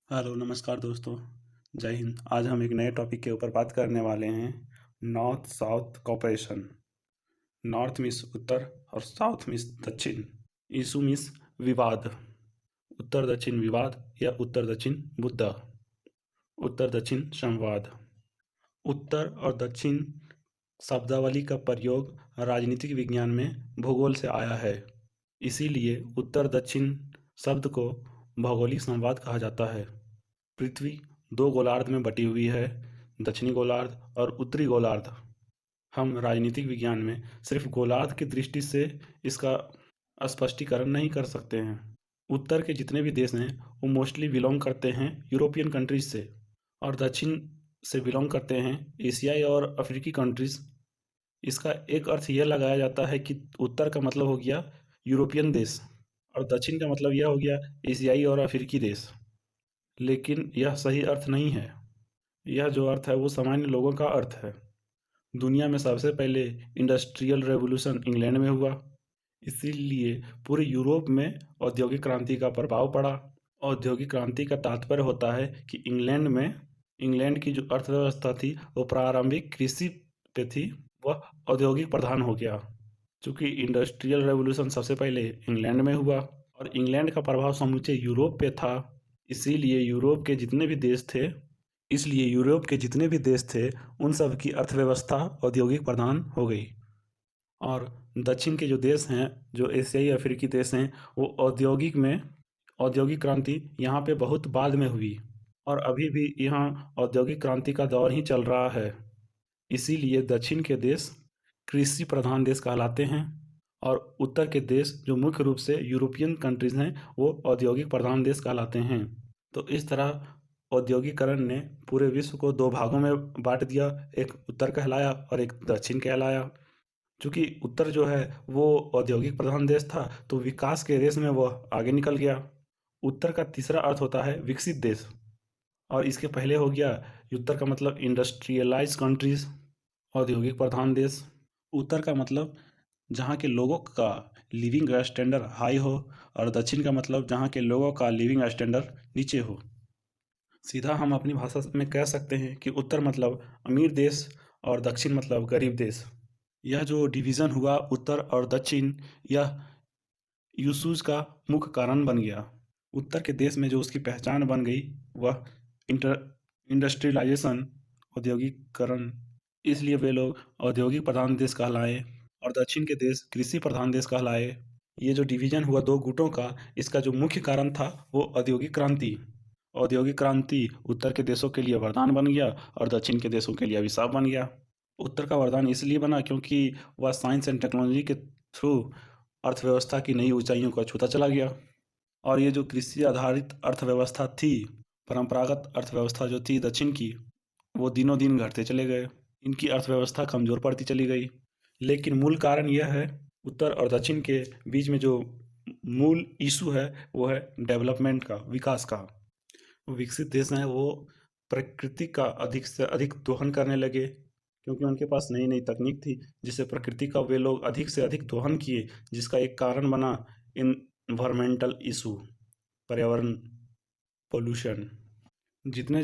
Hello नमस्कार दोस्तों। जय हिंद। आज हम एक नए टॉपिक के ऊपर बात करने वाले हैं। North south cooperation. North means उत्तर और साउथ मीन्स दक्षिण। इशू मीन्स विवाद। उत्तर दक्षिण विवाद या उत्तर दक्षिण मुद्दा। उत्तर दक्षिण संवाद। उत्तर और दक्षिण शब्दावली का प्रयोग राजनीतिक विज्ञान में भूगोल से आया है। इसीलिए उत्तर दक्षिण शब्द को भौगोलिक संवाद कहा जाता है। पृथ्वी दो गोलार्ध में बटी हुई है, दक्षिणी गोलार्ध और उत्तरी गोलार्ध। हम राजनीतिक विज्ञान में सिर्फ गोलार्ध की दृष्टि से इसका स्पष्टीकरण नहीं कर सकते हैं। उत्तर के जितने भी देश हैं वो मोस्टली बिलोंग करते हैं यूरोपियन कंट्रीज से, और दक्षिण से बिलोंग करते हैं एशियाई और अफ्रीकी कंट्रीज। इसका एक अर्थ यह लगाया जाता है कि उत्तर का मतलब हो गया यूरोपियन देश और दक्षिण का मतलब यह हो गया एशियाई और अफ्रीकी देश। लेकिन यह सही अर्थ नहीं है। यह जो अर्थ है वो सामान्य लोगों का अर्थ है। दुनिया में सबसे पहले इंडस्ट्रियल रेवोल्यूशन इंग्लैंड में हुआ, इसीलिए पूरे यूरोप में औद्योगिक क्रांति का प्रभाव पड़ा। औद्योगिक क्रांति का तात्पर्य होता है कि इंग्लैंड की जो अर्थव्यवस्था थी वो प्रारंभिक कृषि पे थी, वह औद्योगिक प्रधान हो गया। चूँकि इंडस्ट्रियल रेवोल्यूशन सबसे पहले इंग्लैंड में हुआ और इंग्लैंड का प्रभाव समूचे यूरोप पे था, इसीलिए यूरोप के जितने भी देश थे उन सब की अर्थव्यवस्था औद्योगिक प्रधान हो गई। और दक्षिण के जो देश हैं, जो एशियाई अफ्रीकी देश हैं, वो औद्योगिक क्रांति यहाँ पे बहुत बाद में हुई और अभी भी यहाँ औद्योगिक क्रांति का दौर ही चल रहा है। इसीलिए दक्षिण के देश कृषि प्रधान देश कहलाते हैं और उत्तर के देश जो मुख्य रूप से यूरोपियन कंट्रीज हैं वो औद्योगिक प्रधान देश कहलाते हैं। तो इस तरह औद्योगिकरण ने पूरे विश्व को दो भागों में बांट दिया, एक उत्तर कहलाया और एक दक्षिण कहलाया। चूँकि उत्तर जो है वो औद्योगिक प्रधान देश था तो विकास के रेस में वह आगे निकल गया। उत्तर का तीसरा अर्थ होता है विकसित देश, और इसके पहले हो गया उत्तर का मतलब इंडस्ट्रियलाइज कंट्रीज, औद्योगिक प्रधान देश। उत्तर का मतलब जहाँ के लोगों का लिविंग स्टैंडर्ड हाई हो और दक्षिण का मतलब जहाँ के लोगों का लिविंग स्टैंडर्ड नीचे हो। सीधा हम अपनी भाषा में कह सकते हैं कि उत्तर मतलब अमीर देश और दक्षिण मतलब गरीब देश। यह जो डिवीज़न हुआ उत्तर और दक्षिण, यह यूसूस का मुख्य कारण बन गया। उत्तर के देश में जो उसकी पहचान बन गई वह इंडस्ट्रियलाइजेशन, औद्योगिकरण, इसलिए वे लोग औद्योगिक प्रधान देश कहलाए और दक्षिण के देश कृषि प्रधान देश कहलाए। ये जो डिवीज़न हुआ दो गुटों का, इसका जो मुख्य कारण था वो औद्योगिक क्रांति। औद्योगिक क्रांति उत्तर के देशों के लिए वरदान बन गया और दक्षिण के देशों के लिए अभिशाप बन गया। उत्तर का वरदान इसलिए बना क्योंकि वह साइंस एंड टेक्नोलॉजी के थ्रू अर्थव्यवस्था की नई ऊंचाइयों को छूता चला गया। और ये जो कृषि आधारित अर्थव्यवस्था थी, परंपरागत अर्थव्यवस्था जो थी दक्षिण की, वो दिनों दिन घटते चले गए। इनकी अर्थव्यवस्था कमज़ोर पड़ती चली गई। लेकिन मूल कारण यह है, उत्तर और दक्षिण के बीच में जो मूल इशू है वो है डेवलपमेंट का, विकास का। विकसित देश हैं वो प्रकृति का अधिक से अधिक दोहन करने लगे क्योंकि उनके पास नई नई तकनीक थी, जिससे प्रकृति का वे लोग अधिक से अधिक दोहन किए, जिसका एक कारण बना इन्वायरमेंटल इशू, पर्यावरण पोल्यूशन। जितने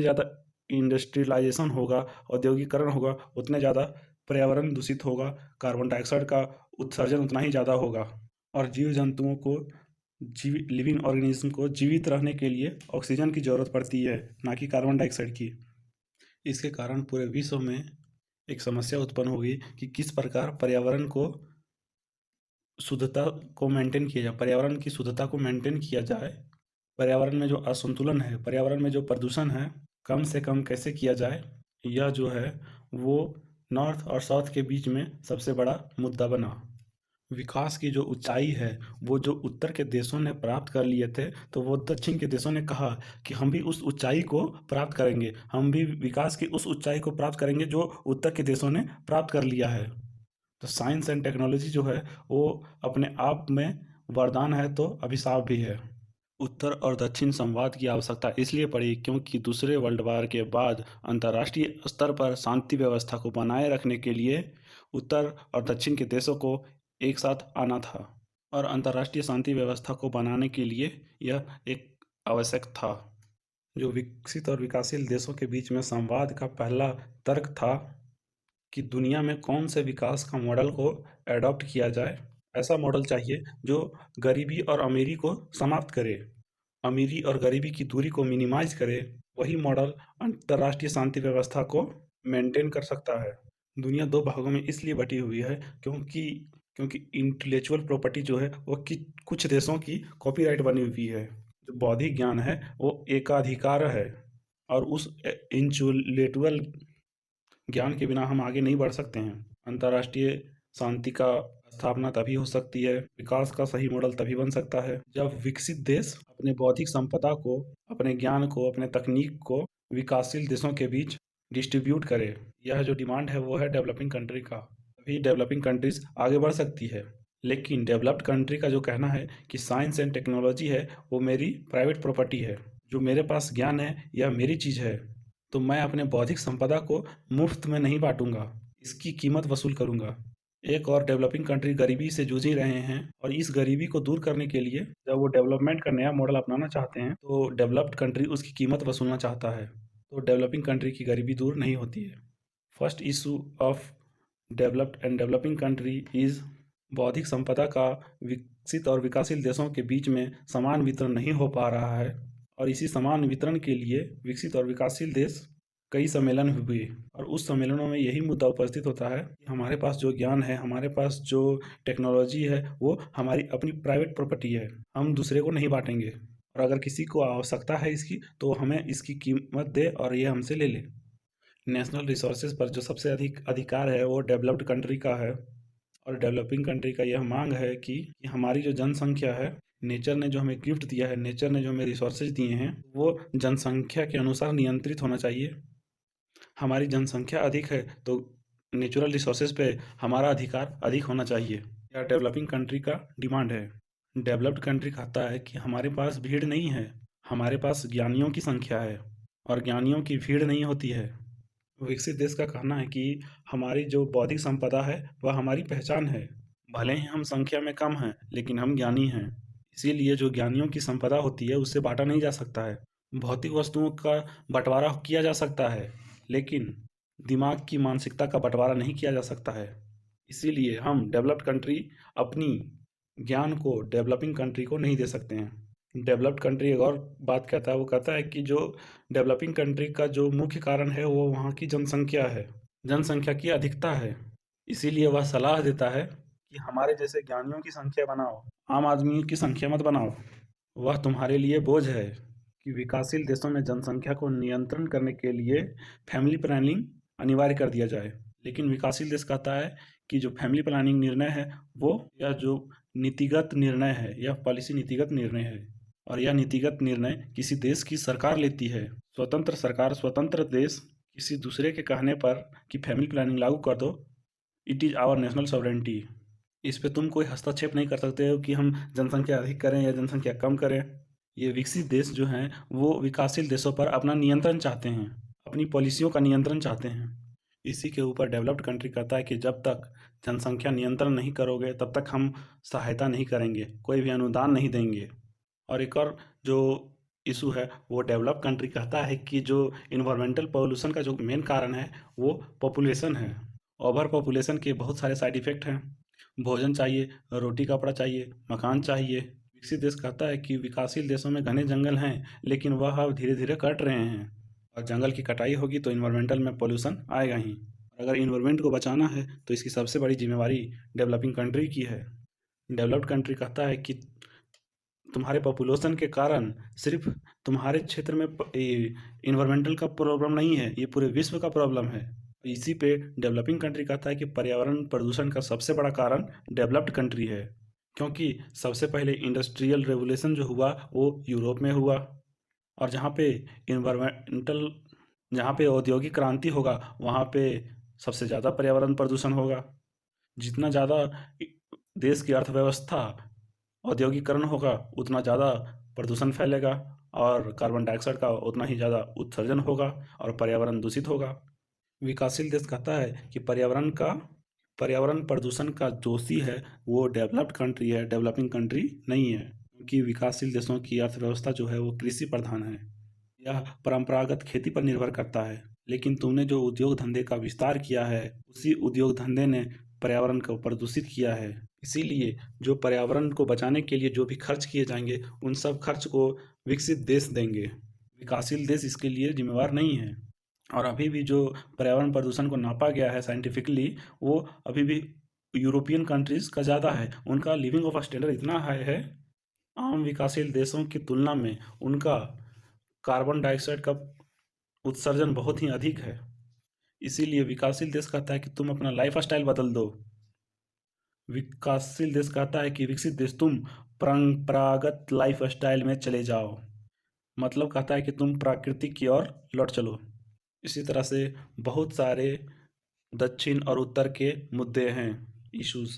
ज़्यादा इंडस्ट्रियलाइजेशन होगा, औद्योगिकरण होगा, उतने ज़्यादा पर्यावरण दूषित होगा, कार्बन डाइऑक्साइड का उत्सर्जन उतना ही ज़्यादा होगा और जीव जंतुओं को लिविंग ऑर्गेनिज्म को जीवित रहने के लिए ऑक्सीजन की ज़रूरत पड़ती है, ना कि कार्बन डाइऑक्साइड की। इसके कारण पूरे विश्व में एक समस्या उत्पन्न होगी कि किस प्रकार पर्यावरण की शुद्धता को मेंटेन किया जाए। पर्यावरण में जो असंतुलन है, पर्यावरण में जो प्रदूषण है, कम से कम कैसे किया जाए, यह जो है वो नॉर्थ और साउथ के बीच में सबसे बड़ा मुद्दा बना। विकास की जो ऊंचाई है वो जो उत्तर के देशों ने प्राप्त कर लिए थे, तो वो दक्षिण के देशों ने कहा कि हम भी उस ऊंचाई को प्राप्त करेंगे, हम भी विकास की उस ऊंचाई को प्राप्त करेंगे जो उत्तर के देशों ने प्राप्त कर लिया है। तो साइंस एंड टेक्नोलॉजी जो है वो अपने आप में वरदान है तो अभिशाप भी है। उत्तर और दक्षिण संवाद की आवश्यकता इसलिए पड़ी क्योंकि दूसरे वर्ल्ड वार के बाद अंतर्राष्ट्रीय स्तर पर शांति व्यवस्था को बनाए रखने के लिए उत्तर और दक्षिण के देशों को एक साथ आना था, और अंतर्राष्ट्रीय शांति व्यवस्था को बनाने के लिए यह एक आवश्यक था। जो विकसित और विकासशील देशों के बीच में संवाद का पहला तर्क था कि दुनिया में कौन से विकास का मॉडल को एडॉप्ट किया जाए। ऐसा मॉडल चाहिए जो गरीबी और अमीरी को समाप्त करे, अमीरी और गरीबी की दूरी को मिनिमाइज करे। वही मॉडल अंतर्राष्ट्रीय शांति व्यवस्था को मेंटेन कर सकता है। दुनिया दो भागों में इसलिए बटी हुई है क्योंकि क्योंकि इंटेलेक्चुअल प्रॉपर्टी जो है वो कुछ देशों की कॉपीराइट बनी हुई है। जो बौद्धिक ज्ञान है वो एकाधिकार है, और उस इंटेलेक्चुअल ज्ञान के बिना हम आगे नहीं बढ़ सकते हैं। अंतर्राष्ट्रीय शांति का स्थापना तभी हो सकती है, विकास का सही मॉडल तभी बन सकता है, जब विकसित देश अपने बौद्धिक संपदा को, अपने ज्ञान को, अपने तकनीक को विकासशील देशों के बीच डिस्ट्रीब्यूट करे। यह जो डिमांड है वो है डेवलपिंग कंट्री का। तभी डेवलपिंग कंट्रीज आगे बढ़ सकती है। लेकिन डेवलप्ड कंट्री का जो कहना है कि साइंस एंड टेक्नोलॉजी है वो मेरी प्राइवेट प्रॉपर्टी है, जो मेरे पास ज्ञान है यह मेरी चीज़ है, तो मैं अपने बौद्धिक संपदा को मुफ्त में नहीं बांटूंगा, इसकी कीमत वसूल करूंगा। एक और डेवलपिंग कंट्री गरीबी से जूझ ही रहे हैं, और इस गरीबी को दूर करने के लिए जब वो डेवलपमेंट का नया मॉडल अपनाना चाहते हैं तो डेवलप्ड कंट्री उसकी कीमत वसूलना चाहता है, तो डेवलपिंग कंट्री की गरीबी दूर नहीं होती है। First issue of developed and developing country is बौद्धिक संपदा का विकसित और विकासशील देशों के बीच में समान वितरण नहीं हो पा रहा है, और इसी समान वितरण के लिए विकसित और विकासशील देश कई सम्मेलन हुए, और उस सम्मेलनों में यही मुद्दा उपस्थित होता है कि हमारे पास जो ज्ञान है, हमारे पास जो टेक्नोलॉजी है वो हमारी अपनी प्राइवेट प्रॉपर्टी है, हम दूसरे को नहीं बांटेंगे, और अगर किसी को आवश्यकता है इसकी तो हमें इसकी कीमत दे और ये हमसे ले ले। नेशनल रिसोर्सेज पर जो सबसे अधिक अधिकार है वो डेवलप्ड कंट्री का है, और डेवलपिंग कंट्री का यह मांग है कि हमारी जो जनसंख्या है, नेचर ने जो हमें गिफ्ट दिया है, नेचर ने जो हमें रिसोर्सेज दिए हैं, वो जनसंख्या के अनुसार नियंत्रित होना चाहिए। हमारी जनसंख्या अधिक है तो नेचुरल रिसोर्सेज पे हमारा अधिकार अधिक होना चाहिए। यह डेवलपिंग कंट्री का डिमांड है। डेवलप्ड कंट्री कहता है कि हमारे पास भीड़ नहीं है, हमारे पास ज्ञानियों की संख्या है, और ज्ञानियों की भीड़ नहीं होती है। विकसित देश का कहना है कि हमारी जो बौद्धिक संपदा है वह हमारी पहचान है, भले ही हम संख्या में कम हैं लेकिन हम ज्ञानी हैं। इसीलिए जो ज्ञानियों की संपदा होती है उससे बांटा नहीं जा सकता है। भौतिक वस्तुओं का बंटवारा किया जा सकता है, लेकिन दिमाग की मानसिकता का बंटवारा नहीं किया जा सकता है। इसीलिए हम डेवलप्ड कंट्री अपनी ज्ञान को डेवलपिंग कंट्री को नहीं दे सकते हैं। डेवलप्ड कंट्री एक और बात कहता है, वो कहता है कि जो डेवलपिंग कंट्री का जो मुख्य कारण है वो वहाँ की जनसंख्या है, जनसंख्या की अधिकता है। इसीलिए वह सलाह देता है कि हमारे जैसे ज्ञानियों की संख्या बनाओ, आम आदमी की संख्या मत बनाओ। वह तुम्हारे लिए बोझ है कि विकासशील देशों में जनसंख्या को नियंत्रण करने के लिए फैमिली प्लानिंग अनिवार्य कर दिया जाए। लेकिन विकासशील देश कहता है कि जो फैमिली प्लानिंग निर्णय है वो, या जो नीतिगत निर्णय है, यह पॉलिसी नीतिगत निर्णय है, और यह नीतिगत निर्णय किसी देश की सरकार लेती है। स्वतंत्र सरकार, स्वतंत्र देश किसी दूसरे के कहने पर कि फैमिली प्लानिंग लागू कर दो, it is our national sovereignty, इस पे तुम कोई हस्तक्षेप नहीं कर सकते हो कि हम जनसंख्या अधिक करें या जनसंख्या कम करें। ये विकसित देश जो हैं वो विकासशील देशों पर अपना नियंत्रण चाहते हैं, अपनी पॉलिसियों का नियंत्रण चाहते हैं। इसी के ऊपर डेवलप्ड कंट्री कहता है कि जब तक जनसंख्या नियंत्रण नहीं करोगे तब तक हम सहायता नहीं करेंगे, कोई भी अनुदान नहीं देंगे। और एक और जो इशू है वो डेवलप कंट्री कहता है कि जो इन्वायरमेंटल पॉल्यूशन का जो मेन कारण है वो पॉपुलेशन है। ओवर पॉपुलेशन के बहुत सारे साइड इफ़ेक्ट हैं। भोजन चाहिए, रोटी कपड़ा चाहिए, मकान चाहिए। विकसित देश कहता है कि विकासशील देशों में घने जंगल हैं लेकिन वह अब धीरे धीरे कट रहे हैं, और जंगल की कटाई होगी तो इन्वायरमेंटल में पोल्यूशन आएगा ही। अगर इन्वायरमेंट को बचाना है तो इसकी सबसे बड़ी जिम्मेवारी डेवलपिंग कंट्री की है। डेवलप्ड कंट्री कहता है कि तुम्हारे पॉपुलेशन के कारण सिर्फ तुम्हारे क्षेत्र में इन्वायरमेंटल का प्रॉब्लम नहीं है, ये पूरे विश्व का प्रॉब्लम है। इसी पे डेवलपिंग कंट्री कहता है कि पर्यावरण प्रदूषण का सबसे बड़ा कारण डेवलप्ड कंट्री है, क्योंकि सबसे पहले इंडस्ट्रियल रेवोल्यूशन जो हुआ वो यूरोप में हुआ, और जहाँ पे औद्योगिक क्रांति होगा वहाँ पे सबसे ज़्यादा पर्यावरण प्रदूषण होगा। जितना ज़्यादा देश की अर्थव्यवस्था औद्योगिकरण होगा उतना ज़्यादा प्रदूषण फैलेगा, और कार्बन डाइऑक्साइड का उतना ही ज़्यादा उत्सर्जन होगा, और पर्यावरण दूषित होगा। विकासशील देश कहता है कि पर्यावरण प्रदूषण का दोषी है वो डेवलप्ड कंट्री है, डेवलपिंग कंट्री नहीं है। क्योंकि विकासशील देशों की अर्थव्यवस्था जो है वो कृषि प्रधान है। यह परंपरागत खेती पर निर्भर करता है। लेकिन तुमने जो उद्योग धंधे का विस्तार किया है, उसी उद्योग धंधे ने पर्यावरण को प्रदूषित किया है। इसीलिए जो पर्यावरण को बचाने के लिए जो भी खर्च किए जाएंगे, उन सब खर्च को विकसित देश देंगे। विकासशील देश इसके लिए जिम्मेवार नहीं है। और अभी भी जो पर्यावरण प्रदूषण को नापा गया है साइंटिफिकली, वो अभी भी यूरोपियन कंट्रीज़ का ज़्यादा है। उनका लिविंग ऑफ स्टैंडर्ड इतना हाई है, आम विकासशील देशों की तुलना में उनका कार्बन डाइऑक्साइड का उत्सर्जन बहुत ही अधिक है। इसीलिए विकासशील देश कहता है कि तुम अपना लाइफ स्टाइल बदल दो। विकासशील देश कहता है कि विकसित देश तुम परंपरागत लाइफ स्टाइल में चले जाओ। मतलब कहता है कि तुम प्रकृति की ओर लौट चलो। इसी तरह से बहुत सारे दक्षिण और उत्तर के मुद्दे हैं, इश्यूज।